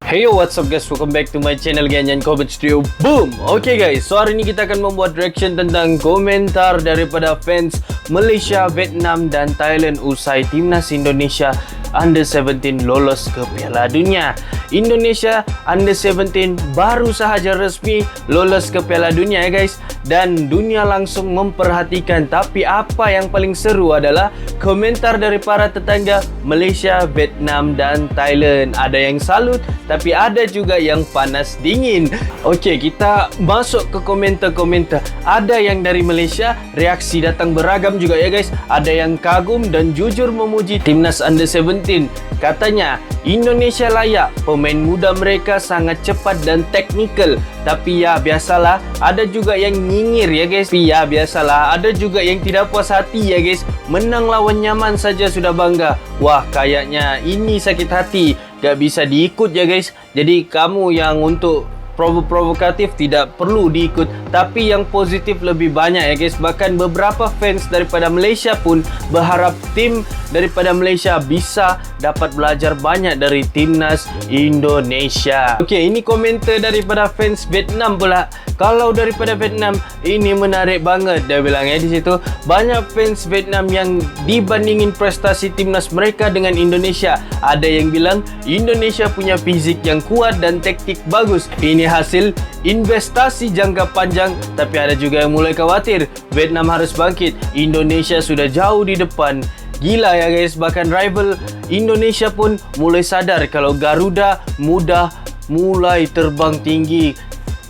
Hey yo, what's up guys, welcome back to my channel Ganyan Comment Studio. Boom! Okay guys, so hari ini kita akan membuat reaction tentang komentar daripada fans Malaysia, Vietnam dan Thailand usai timnas Indonesia Under-17 lolos ke Piala Dunia. Indonesia Under-17 baru sahaja resmi lolos ke Piala Dunia ya guys, dan dunia langsung memperhatikan. Tapi apa yang paling seru adalah komentar dari para tetangga Malaysia, Vietnam dan Thailand. Ada yang salut, tapi ada juga yang panas dingin. Okey, kita masuk ke komentar-komentar. Ada yang dari Malaysia, reaksi datang beragam juga ya guys. Ada yang kagum dan jujur memuji timnas Under-17. Katanya, Indonesia layak, pemain muda mereka sangat cepat dan teknikal. Tapi ya biasalah, ada juga yang nyinyir ya guys. Tapi ya biasalah, ada juga yang tidak puas hati ya guys. Menang lawan nyaman saja sudah bangga. Wah, kayaknya ini sakit hati. Gak bisa diikut ya guys. Jadi kamu yang untuk provokatif tidak perlu diikut, tapi yang positif lebih banyak ya guys. Bahkan beberapa fans daripada Malaysia pun berharap tim daripada Malaysia bisa dapat belajar banyak dari timnas Indonesia. Okey, ini komentar daripada fans Vietnam pula. Kalau daripada Vietnam, ini menarik banget. Dia bilang ya di situ, banyak fans Vietnam yang dibandingin prestasi timnas mereka dengan Indonesia. Ada yang bilang Indonesia punya fizik yang kuat dan taktik bagus. Ini hasil investasi jangka panjang. Tapi ada juga yang mulai khawatir, Vietnam harus bangkit, Indonesia sudah jauh di depan. Gila ya guys, bahkan rival Indonesia pun mulai sadar kalau Garuda mudah mulai terbang tinggi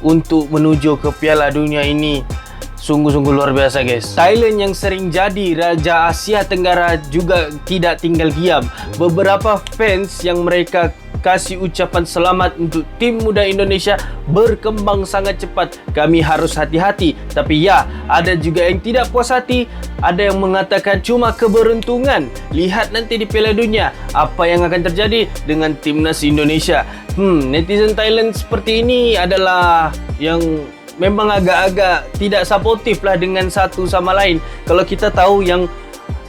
untuk menuju ke Piala Dunia ini. Sungguh-sungguh luar biasa guys. Thailand yang sering jadi Raja Asia Tenggara juga tidak tinggal diam. Beberapa fans yang mereka kasih ucapan selamat untuk tim muda Indonesia berkembang sangat cepat. Kami harus hati-hati. Tapi ya, ada juga yang tidak puas hati. Ada yang mengatakan cuma keberuntungan. Lihat nanti di Piala Dunia apa yang akan terjadi dengan timnas Indonesia. Netizen Thailand seperti ini adalah yang memang agak-agak tidak suportif lah dengan satu sama lain. Kalau kita tahu yang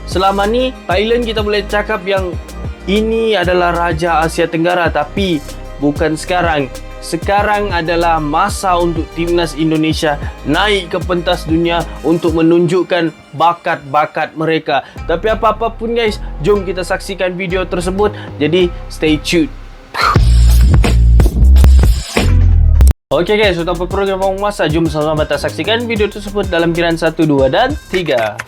selama ni Thailand kita boleh cakap yang ini adalah Raja Asia Tenggara, tapi bukan sekarang. Sekarang adalah masa untuk timnas Indonesia naik ke pentas dunia untuk menunjukkan bakat-bakat mereka. Tapi apa-apapun guys, jom kita saksikan video tersebut. Jadi stay tuned. Oke guys, untuk program masa, jom sama-sama kita saksikan video tersebut dalam giliran 1, 2 dan 3.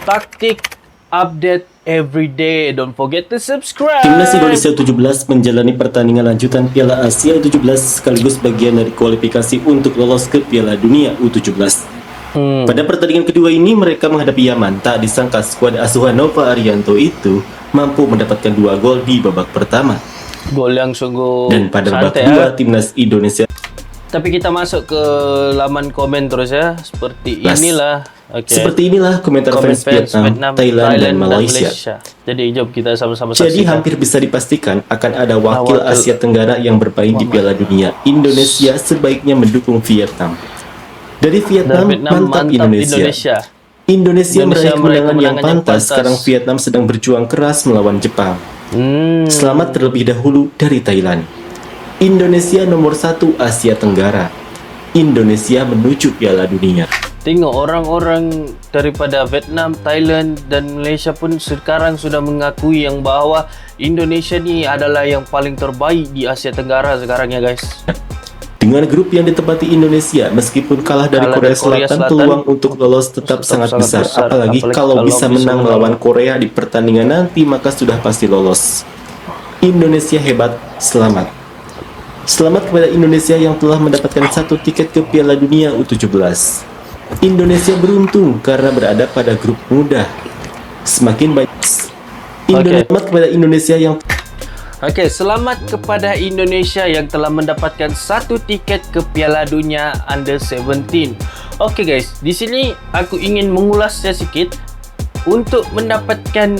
Taktik update every day. Don't forget to subscribe. Timnas Indonesia U17 menjalani pertandingan lanjutan Piala Asia U17 sekaligus bagian dari kualifikasi untuk lolos ke Piala Dunia U17. Pada pertandingan kedua ini mereka menghadapi Yaman. Tak disangka skuad asuhan Nova Arianto itu mampu mendapatkan 2 gol di babak pertama. Gol yang sungguh dan pada babak santai, kedua timnas Indonesia. Tapi kita masuk ke laman komen terus ya. Seperti inilah. Okay. Seperti inilah komentar fans Vietnam, Thailand dan Malaysia. Jadi jom kita sama-sama saksikan. Jadi hampir bisa dipastikan akan ada wakil Asia Tenggara yang bermain di Piala Dunia. Indonesia sebaiknya mendukung Vietnam. Dari Vietnam, mantap Indonesia. Indonesia meraih kemenangan yang pantas. Sekarang Vietnam sedang berjuang keras melawan Jepang. Selamat terlebih dahulu dari Thailand. Indonesia nomor 1 Asia Tenggara. Indonesia menuju Piala Dunia. Tengok orang-orang daripada Vietnam, Thailand dan Malaysia pun sekarang sudah mengakui yang bahawa Indonesia ni adalah yang paling terbaik di Asia Tenggara sekarang ya guys. Dengan grup yang ditempati Indonesia, meskipun kalah dari Korea Selatan, peluang untuk lolos tetap sangat besar. Apalagi kalau bisa menang melawan Korea di pertandingan nanti, maka sudah pasti lolos. Indonesia hebat, selamat. Selamat kepada Indonesia yang telah mendapatkan 1 tiket ke Piala Dunia U17. Indonesia beruntung karena berada pada grup mudah. Semakin baik. Selamat kepada Indonesia yang selamat kepada Indonesia yang telah mendapatkan 1 tiket ke Piala Dunia Under-17. Guys, di sini aku ingin mengulasnya sedikit. Untuk mendapatkan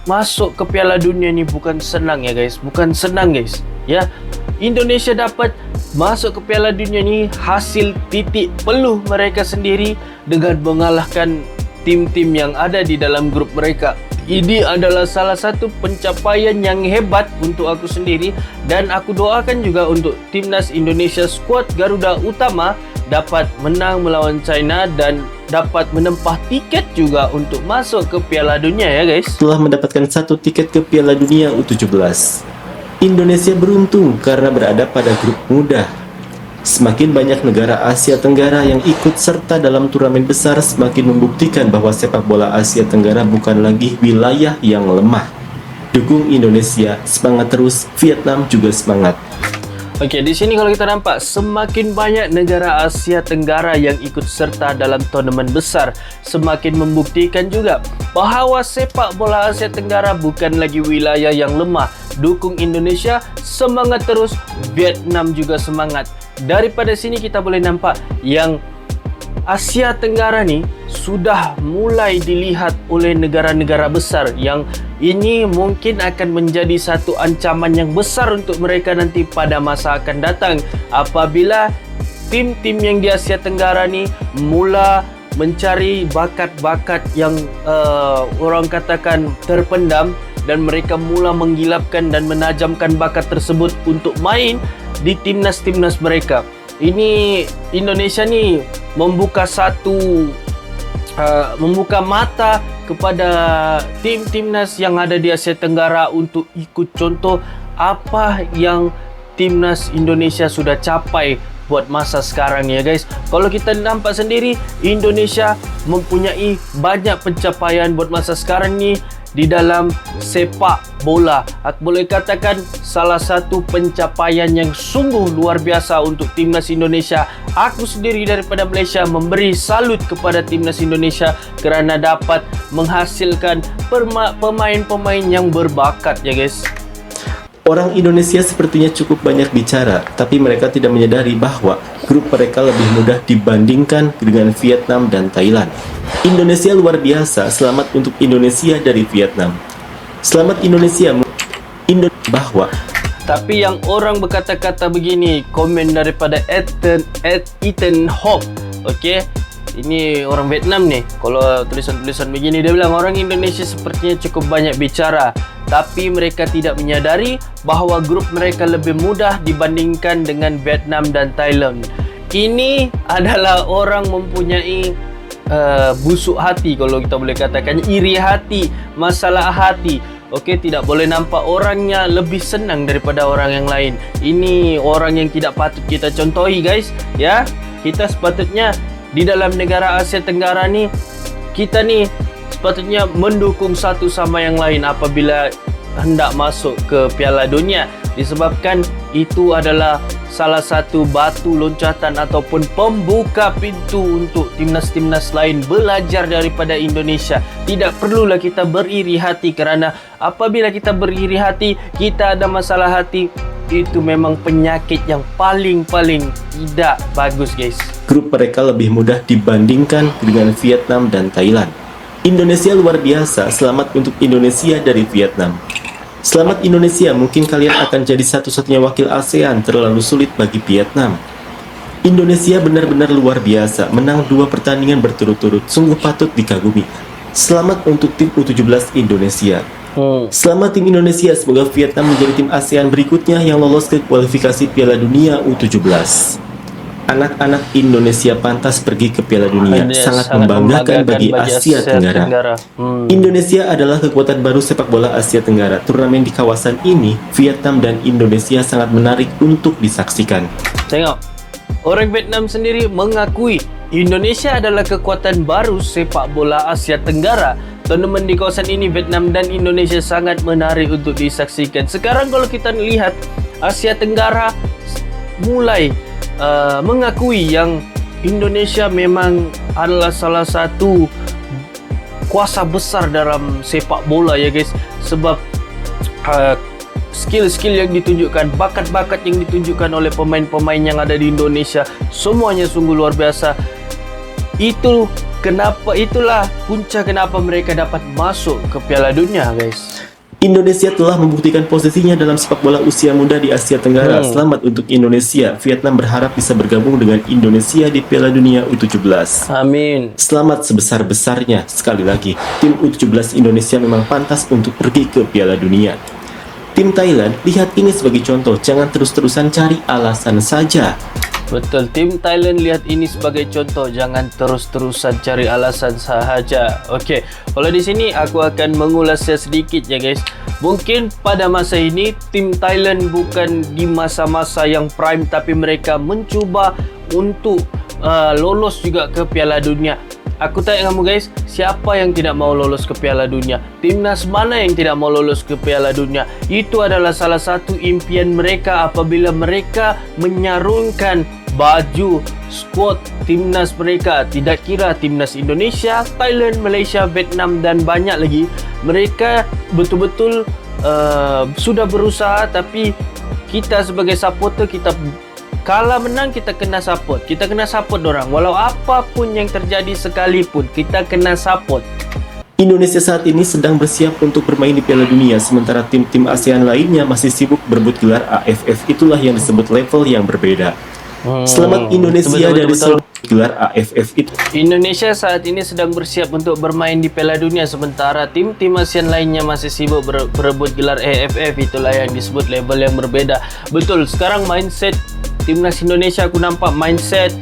masuk ke Piala Dunia ni bukan senang ya guys, bukan senang guys. Ya, Indonesia dapat masuk ke Piala Dunia ni hasil titik peluh mereka sendiri dengan mengalahkan tim-tim yang ada di dalam grup mereka. Ini adalah salah satu pencapaian yang hebat untuk aku sendiri, dan aku doakan juga untuk timnas Indonesia skuad Garuda Utama dapat menang melawan China dan dapat menempah tiket juga untuk masuk ke Piala Dunia ya guys. Setelah mendapatkan 1 tiket ke Piala Dunia U17, Indonesia beruntung karena berada pada grup mudah. Semakin banyak negara Asia Tenggara yang ikut serta dalam turnamen besar semakin membuktikan bahwa sepak bola Asia Tenggara bukan lagi wilayah yang lemah. Dukung Indonesia, semangat terus, Vietnam juga semangat. Oke, di sini kalau kita nampak semakin banyak negara Asia Tenggara yang ikut serta dalam turnamen besar, semakin membuktikan juga bahawa sepak bola Asia Tenggara bukan lagi wilayah yang lemah. Dukung Indonesia, semangat terus, Vietnam juga semangat. Daripada sini kita boleh nampak yang Asia Tenggara ni sudah mulai dilihat oleh negara-negara besar, yang ini mungkin akan menjadi satu ancaman yang besar untuk mereka nanti pada masa akan datang apabila tim-tim yang di Asia Tenggara ni mula mencari bakat-bakat yang orang katakan terpendam, dan mereka mula menggilapkan dan menajamkan bakat tersebut untuk main di timnas-timnas mereka. Ini Indonesia ni membuka mata kepada tim-timnas yang ada di Asia Tenggara untuk ikut contoh apa yang timnas Indonesia sudah capai buat masa sekarang ya guys. Kalau kita nampak sendiri, Indonesia mempunyai banyak pencapaian buat masa sekarang ni di dalam sepak bola. Aku boleh katakan salah satu pencapaian yang sungguh luar biasa untuk timnas Indonesia. Aku sendiri daripada Malaysia memberi salut kepada timnas Indonesia kerana dapat menghasilkan pemain-pemain yang berbakat ya guys. Orang Indonesia sepertinya cukup banyak bicara, tapi mereka tidak menyadari bahwa grup mereka lebih mudah dibandingkan dengan Vietnam dan Thailand. Indonesia luar biasa, selamat untuk Indonesia dari Vietnam. Selamat Indonesia, bahwa. Tapi yang orang berkata-kata begini, komen daripada Ethan Hope, okey? Ini orang Vietnam ni. Kalau tulisan-tulisan begini, dia bilang orang Indonesia sepertinya cukup banyak bicara, tapi mereka tidak menyadari bahawa grup mereka lebih mudah dibandingkan dengan Vietnam dan Thailand. Ini adalah orang mempunyai busuk hati, kalau kita boleh katakan, iri hati, masalah hati. Okey, tidak boleh nampak orangnya lebih senang daripada orang yang lain. Ini orang yang tidak patut kita contohi guys, ya. Kita sepatutnya di dalam negara Asia Tenggara ni, kita ni sepatutnya mendukung satu sama yang lain apabila hendak masuk ke Piala Dunia, disebabkan itu adalah salah satu batu loncatan ataupun pembuka pintu untuk timnas-timnas lain belajar daripada Indonesia. Tidak perlulah kita beriri hati, kerana apabila kita beriri hati, kita ada masalah hati, itu memang penyakit yang paling tidak bagus guys. Grup mereka lebih mudah dibandingkan dengan Vietnam dan Thailand. Indonesia luar biasa, selamat untuk Indonesia dari Vietnam. Selamat Indonesia, mungkin kalian akan jadi satu-satunya wakil ASEAN, terlalu sulit bagi Vietnam. Indonesia benar-benar luar biasa, menang 2 pertandingan berturut-turut, sungguh patut dikagumi. Selamat untuk tim U17 Indonesia. Selamat tim Indonesia, semoga Vietnam menjadi tim ASEAN berikutnya yang lolos ke kualifikasi Piala Dunia U17. Anak-anak Indonesia pantas pergi ke Piala Dunia, sangat membanggakan bagi Asia Tenggara. Indonesia adalah kekuatan baru sepak bola Asia Tenggara. Turnamen di kawasan ini, Vietnam dan Indonesia sangat menarik untuk disaksikan. Tengok, orang Vietnam sendiri mengakui Indonesia adalah kekuatan baru sepak bola Asia Tenggara. Turnamen di kawasan ini, Vietnam dan Indonesia sangat menarik untuk disaksikan. Sekarang kalau kita lihat, Asia Tenggara mulai mengakui yang Indonesia memang adalah salah satu kuasa besar dalam sepak bola ya guys. Sebab skill-skill yang ditunjukkan, bakat-bakat yang ditunjukkan oleh pemain-pemain yang ada di Indonesia, semuanya sungguh luar biasa. Itulah punca kenapa mereka dapat masuk ke Piala Dunia guys. Indonesia telah membuktikan posisinya dalam sepak bola usia muda di Asia Tenggara. Selamat untuk Indonesia. Vietnam berharap bisa bergabung dengan Indonesia di Piala Dunia U17. Amin. Selamat sebesar-besarnya. Sekali lagi, tim U17 Indonesia memang pantas untuk pergi ke Piala Dunia. Tim Thailand, lihat ini sebagai contoh. Jangan terus-terusan cari alasan saja. Betul, tim Thailand lihat ini sebagai contoh, jangan terus-terusan cari alasan sahaja. Okey, kalau di sini aku akan mengulasnya sedikit ya guys. Mungkin pada masa ini tim Thailand bukan di masa-masa yang prime, tapi mereka mencuba untuk lolos juga ke Piala Dunia. Aku tanya kamu guys, siapa yang tidak mau lolos ke Piala Dunia? Timnas mana yang tidak mau lolos ke Piala Dunia? Itu adalah salah satu impian mereka apabila mereka menyarungkan baju skuad timnas mereka. Tidak kira timnas Indonesia, Thailand, Malaysia, Vietnam dan banyak lagi. Mereka betul-betul sudah berusaha, tapi kita sebagai supporter, kita kalah menang kita kena support. Kita kena support orang. Walau apapun yang terjadi sekalipun, kita kena support. Indonesia saat ini sedang bersiap untuk bermain di Piala Dunia, sementara tim-tim ASEAN lainnya masih sibuk berebut gelar AFF. Itulah yang disebut level yang berbeda. Selamat Indonesia dari gelar AFF itu. Indonesia saat ini sedang bersiap untuk bermain di Piala Dunia, sementara tim-tim ASEAN lainnya masih sibuk berebut gelar AFF. Itulah yang disebut level yang berbeda. Betul, sekarang mindset timnas Indonesia, aku nampak mindset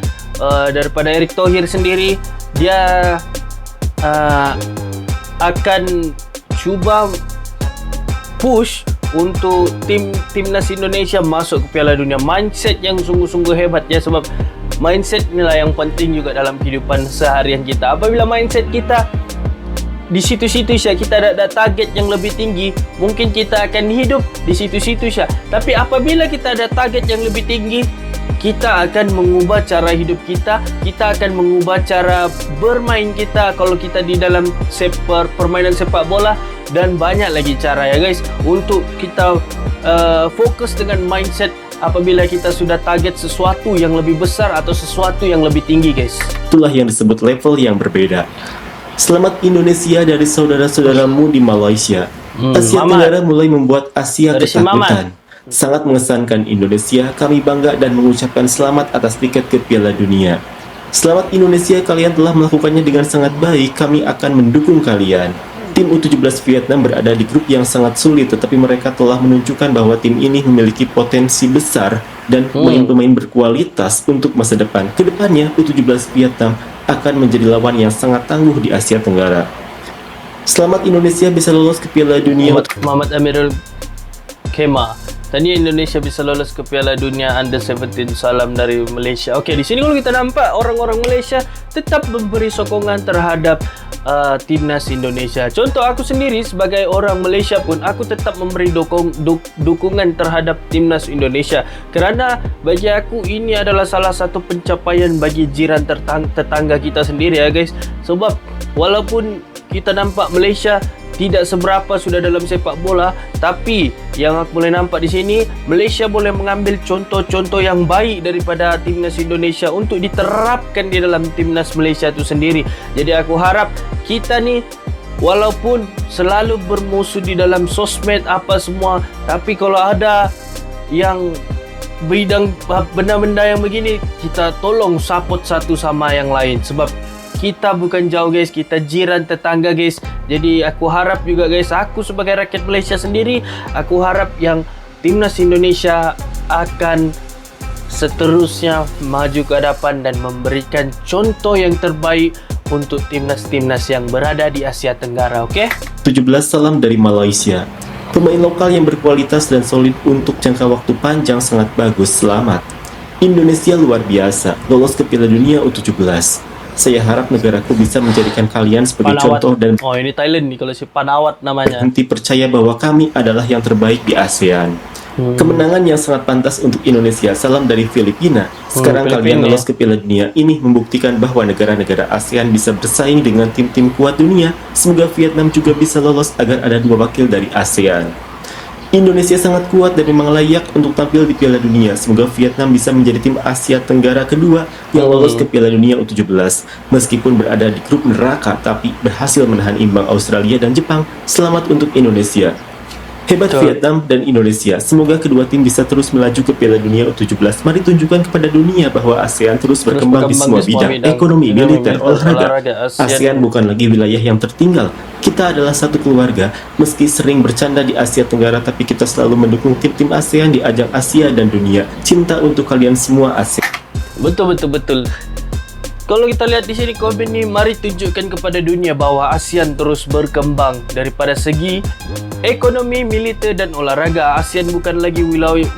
daripada Erick Thohir sendiri. Dia akan cuba push untuk timnas Indonesia masuk ke Piala Dunia. Mindset yang sungguh-sungguh hebat ya, sebab mindset inilah yang penting juga dalam kehidupan seharian kita. Apabila mindset kita di situ-situ saja, kita ada target yang lebih tinggi, mungkin kita akan hidup di situ-situ saja. Tapi apabila kita ada target yang lebih tinggi, kita akan mengubah cara hidup kita, kita akan mengubah cara bermain kita kalau kita di dalam permainan sepak bola, dan banyak lagi cara ya guys untuk kita fokus dengan mindset apabila kita sudah target sesuatu yang lebih besar atau sesuatu yang lebih tinggi guys. Itulah yang disebut level yang berbeda. Selamat Indonesia dari saudara-saudaramu di Malaysia. Asia Tenggara mulai membuat Asia ketakutan. Sangat mengesankan Indonesia, kami bangga dan mengucapkan selamat atas tiket ke Piala Dunia. Selamat Indonesia, kalian telah melakukannya dengan sangat baik, kami akan mendukung kalian. Tim U17 Vietnam berada di grup yang sangat sulit, tetapi mereka telah menunjukkan bahwa tim ini memiliki potensi besar dan pemain-pemain berkualitas untuk masa depan. Kedepannya, U17 Vietnam akan menjadi lawan yang sangat tangguh di Asia Tenggara. Selamat Indonesia bisa lolos ke Piala Dunia. Muhammad Amirul Kema. Tadi Indonesia bisa lolos ke Piala Dunia Under 17. Salam dari Malaysia. Okey, di sini kalau kita nampak orang-orang Malaysia tetap memberi sokongan terhadap timnas Indonesia. Contoh aku sendiri sebagai orang Malaysia pun, aku tetap memberi dukungan terhadap timnas Indonesia, kerana bagi aku ini adalah salah satu pencapaian bagi jiran tetangga kita sendiri ya guys. Sebab walaupun kita nampak Malaysia tidak seberapa sudah dalam sepak bola, tapi yang aku boleh nampak di sini, Malaysia boleh mengambil contoh-contoh yang baik daripada timnas Indonesia untuk diterapkan di dalam timnas Malaysia itu sendiri. Jadi aku harap kita ni walaupun selalu bermusuh di dalam sosmed apa semua, tapi kalau ada yang bidang benda-benda yang begini, kita tolong support satu sama yang lain, sebab kita bukan jauh guys, kita jiran tetangga guys. Jadi aku harap juga guys, aku sebagai rakyat Malaysia sendiri, aku harap yang timnas Indonesia akan seterusnya maju ke hadapan dan memberikan contoh yang terbaik untuk timnas-timnas yang berada di Asia Tenggara. Okey? 17 salam dari Malaysia. Pemain lokal yang berkualitas dan solid untuk jangka waktu panjang sangat bagus. Selamat. Indonesia luar biasa, lolos ke Piala Dunia U17. Saya harap negaraku bisa menjadikan kalian sebagai contoh dan ini Thailand nih kalau si Panawat namanya. berhenti percaya bahwa kami adalah yang terbaik di ASEAN. Kemenangan yang sangat pantas untuk Indonesia. Salam dari Filipina. Sekarang kalian lolos ke Piala Dunia. Ini membuktikan bahwa negara-negara ASEAN bisa bersaing dengan tim-tim kuat dunia. Semoga Vietnam juga bisa lolos agar ada 2 wakil dari ASEAN. Indonesia sangat kuat dan memang layak untuk tampil di Piala Dunia. Semoga Vietnam bisa menjadi tim Asia Tenggara kedua yang lolos ke Piala Dunia U17. Meskipun berada di grup neraka, tapi berhasil menahan imbang Australia dan Jepang. Selamat untuk Indonesia. Hebat Vietnam dan Indonesia. Semoga kedua tim bisa terus melaju ke Piala Dunia U17. Mari tunjukkan kepada dunia bahwa ASEAN terus berkembang di semua bidang, ekonomi, militer, olahraga. ASEAN bukan lagi wilayah yang tertinggal. Kita adalah satu keluarga. Meski sering bercanda di Asia Tenggara, tapi kita selalu mendukung tim-tim ASEAN di ajang Asia dan dunia. Cinta untuk kalian semua ASEAN. Betul. Kalau kita lihat di sini komen nih, mari tunjukkan kepada dunia bahwa ASEAN terus berkembang daripada segi ekonomi, militer dan olahraga. ASEAN bukan lagi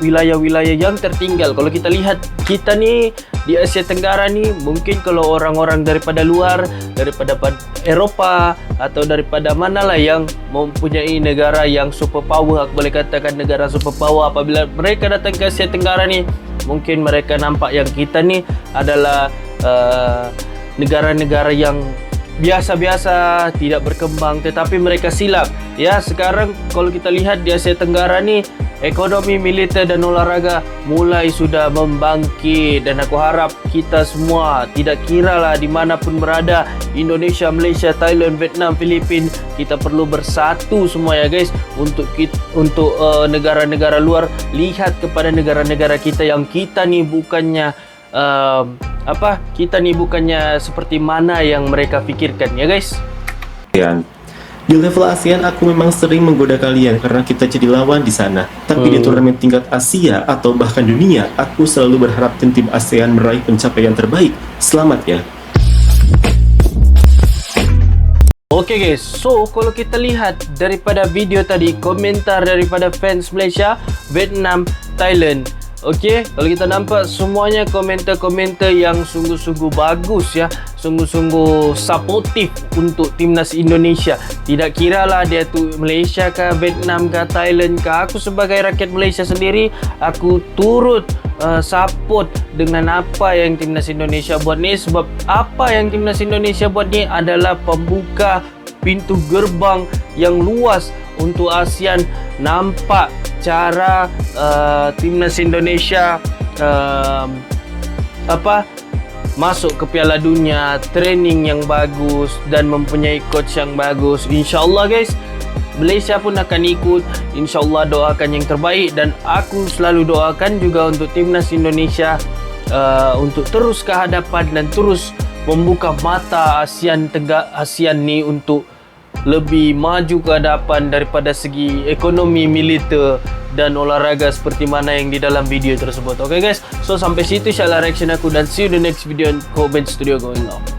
wilayah-wilayah yang tertinggal. Kalau kita lihat kita nih di Asia Tenggara nih, mungkin kalau orang-orang daripada luar, daripada Eropa atau daripada manalah yang mempunyai negara yang superpower, aku boleh katakan negara superpower, apabila mereka datang ke Asia Tenggara nih, mungkin mereka nampak yang kita nih adalah negara-negara yang biasa-biasa, tidak berkembang, tetapi mereka silap. Ya, sekarang kalau kita lihat di Asia Tenggara nih, ekonomi, militer dan olahraga mulai sudah membangkit, dan aku harap kita semua, tidak kiralah dimanapun berada, Indonesia, Malaysia, Thailand, Vietnam, Filipina, kita perlu bersatu semua ya guys, untuk negara-negara luar lihat kepada negara-negara kita yang kita nih bukannya kita nih bukannya seperti mana yang mereka pikirkan ya guys. Di level ASEAN aku memang sering menggoda kalian karena kita jadi lawan di sana. Tapi di turnamen tingkat Asia atau bahkan dunia, aku selalu berharap tim-tim ASEAN meraih pencapaian terbaik. Selamat ya. Oke guys, so kalau kita lihat daripada video tadi, komentar daripada fans Malaysia, Vietnam, Thailand. Okey, kalau kita nampak semuanya komentar-komentar yang sungguh-sungguh bagus ya, sungguh-sungguh supportive untuk timnas Indonesia. Tidak kiralah dia tu Malaysia ke Vietnam ke Thailand ke, aku sebagai rakyat Malaysia sendiri, aku turut support dengan apa yang timnas Indonesia buat ni, sebab apa yang timnas Indonesia buat ni adalah pembuka pintu gerbang yang luas untuk ASEAN. Nampak cara timnas Indonesia masuk ke Piala Dunia, training yang bagus dan mempunyai coach yang bagus. InsyaAllah guys, Malaysia pun akan ikut. InsyaAllah, doakan yang terbaik, dan aku selalu doakan juga untuk timnas Indonesia untuk terus ke hadapan dan terus membuka mata ASEAN ni untuk lebih maju ke hadapan daripada segi ekonomi, militer dan olahraga seperti mana yang di dalam video tersebut. Okay guys, so sampai situ insyaAllah reaction aku, dan see you in the next video in Comment Studio going on.